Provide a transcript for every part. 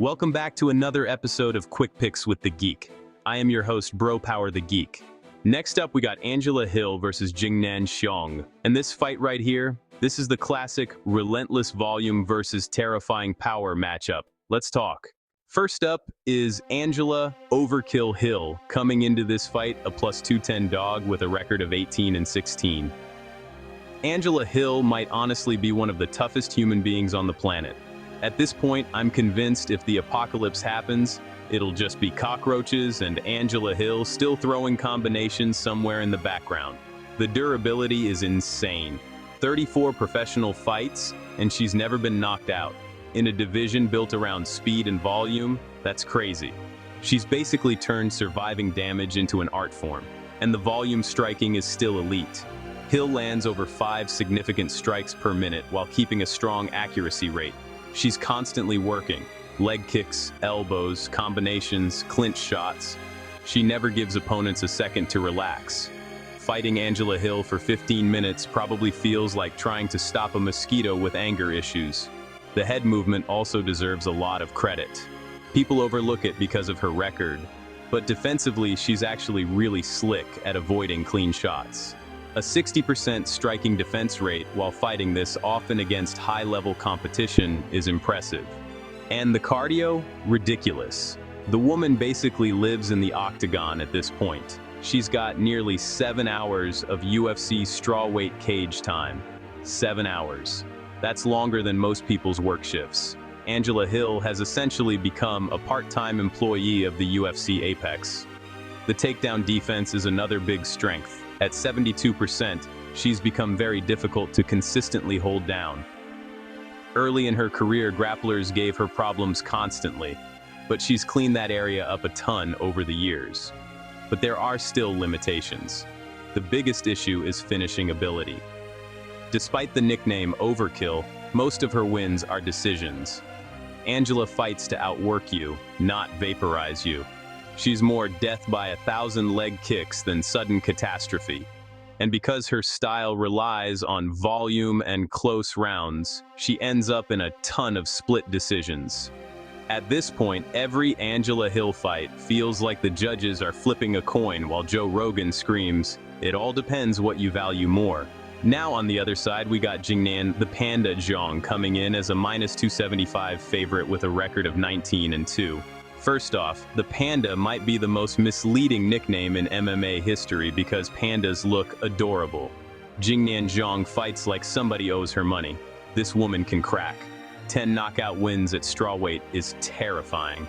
Welcome back to another episode of Quick Picks with the Geek. I am your host, Bro Power the Geek. Next up, we got Angela Hill versus Jingnan Xiong. And this fight right here, this is the classic relentless volume versus terrifying power matchup. Let's talk. First up is Angela Overkill Hill, coming into this fight a plus 210 dog with a record of 18-16. Angela Hill might honestly be one of the toughest human beings on the planet. At this point, I'm convinced if the apocalypse happens, it'll just be cockroaches and Angela Hill still throwing combinations somewhere in the background. The durability is insane. 34 professional fights, and she's never been knocked out. In a division built around speed and volume, that's crazy. She's basically turned surviving damage into an art form, and the volume striking is still elite. Hill lands over 5 significant strikes per minute while keeping a strong accuracy rate. She's constantly working. Leg kicks, elbows, combinations, clinch shots. She never gives opponents a second to relax. Fighting Angela Hill for 15 minutes probably feels like trying to stop a mosquito with anger issues. The head movement also deserves a lot of credit. People overlook it because of her record, but defensively she's actually really slick at avoiding clean shots. A 60% striking defense rate while fighting this often against high-level competition is impressive. And the cardio? Ridiculous. The woman basically lives in the octagon at this point. She's got nearly 7 hours of UFC strawweight cage time. 7 hours. That's longer than most people's work shifts. Angela Hill has essentially become a part-time employee of the UFC Apex. The takedown defense is another big strength. At 72%, she's become very difficult to consistently hold down. Early in her career, grapplers gave her problems constantly, but she's cleaned that area up a ton over the years. But there are still limitations. The biggest issue is finishing ability. Despite the nickname Overkill, most of her wins are decisions. Angela fights to outwork you, not vaporize you. She's more death by 1,000 leg kicks than sudden catastrophe. And because her style relies on volume and close rounds, she ends up in a ton of split decisions. At this point, every Angela Hill fight feels like the judges are flipping a coin while Joe Rogan screams, "It all depends what you value more." Now on the other side, we got Jingnan the Panda Xiong coming in as a minus 275 favorite with a record of 19-2. First off, the Panda might be the most misleading nickname in MMA history because pandas look adorable. Jingnan Xiong fights like somebody owes her money. This woman can crack. 10 knockout wins at strawweight is terrifying.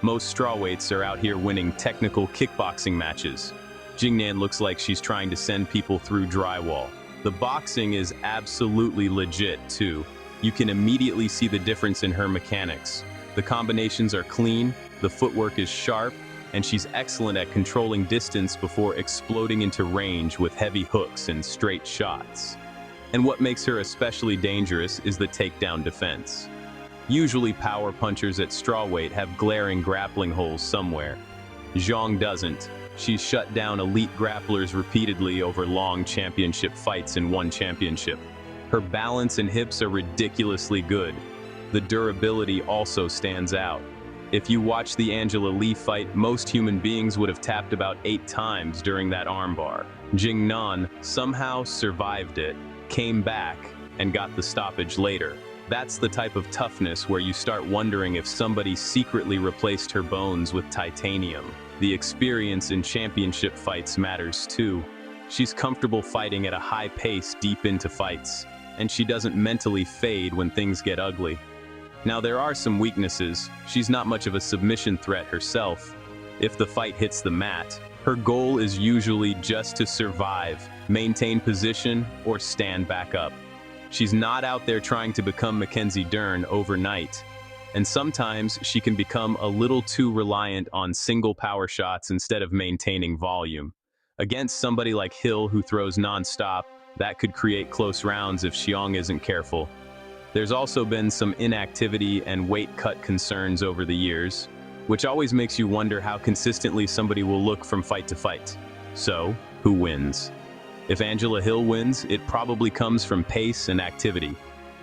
Most strawweights are out here winning technical kickboxing matches. Jingnan looks like she's trying to send people through drywall. The boxing is absolutely legit too. You can immediately see the difference in her mechanics. The combinations are clean, the footwork is sharp, and she's excellent at controlling distance before exploding into range with heavy hooks and straight shots. And what makes her especially dangerous is the takedown defense. Usually power punchers at strawweight have glaring grappling holes somewhere. Xiong doesn't. She's shut down elite grapplers repeatedly over long championship fights and won championship. Her balance and hips are ridiculously good. The durability also stands out. If you watch the Angela Lee fight, most human beings would have tapped about 8 times during that armbar. Jingnan somehow survived it, came back, and got the stoppage later. That's the type of toughness where you start wondering if somebody secretly replaced her bones with titanium. The experience in championship fights matters too. She's comfortable fighting at a high pace deep into fights, and she doesn't mentally fade when things get ugly. Now there are some weaknesses. She's not much of a submission threat herself. If the fight hits the mat, her goal is usually just to survive, maintain position, or stand back up. She's not out there trying to become Mackenzie Dern overnight. And sometimes she can become a little too reliant on single power shots instead of maintaining volume. Against somebody like Hill who throws non-stop, that could create close rounds if Xiong isn't careful. There's also been some inactivity and weight cut concerns over the years, which always makes you wonder how consistently somebody will look from fight to fight. So, who wins? If Angela Hill wins, it probably comes from pace and activity.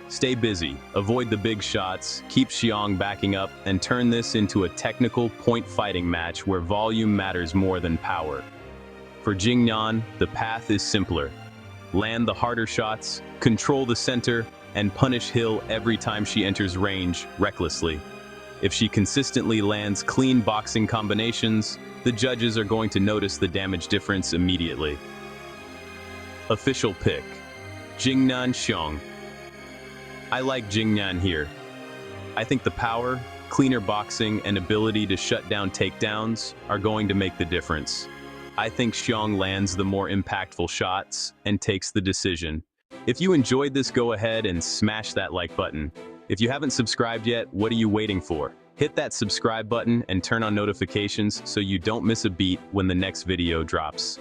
Stay busy, avoid the big shots, keep Xiong backing up, and turn this into a technical point fighting match where volume matters more than power. For Jingnan, the path is simpler. Land the harder shots, control the center, and punish Hill every time she enters range, recklessly. If she consistently lands clean boxing combinations, the judges are going to notice the damage difference immediately. Official pick: Jingnan Xiong. I like Jingnan here. I think the power, cleaner boxing, and ability to shut down takedowns are going to make the difference. I think Xiong lands the more impactful shots and takes the decision. If you enjoyed this, go ahead and smash that like button. If you haven't subscribed yet, what are you waiting for? Hit that subscribe button and turn on notifications so you don't miss a beat when the next video drops.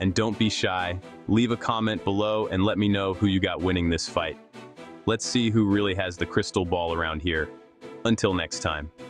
And don't be shy, leave a comment below and let me know who you got winning this fight. Let's see who really has the crystal ball around here. Until next time.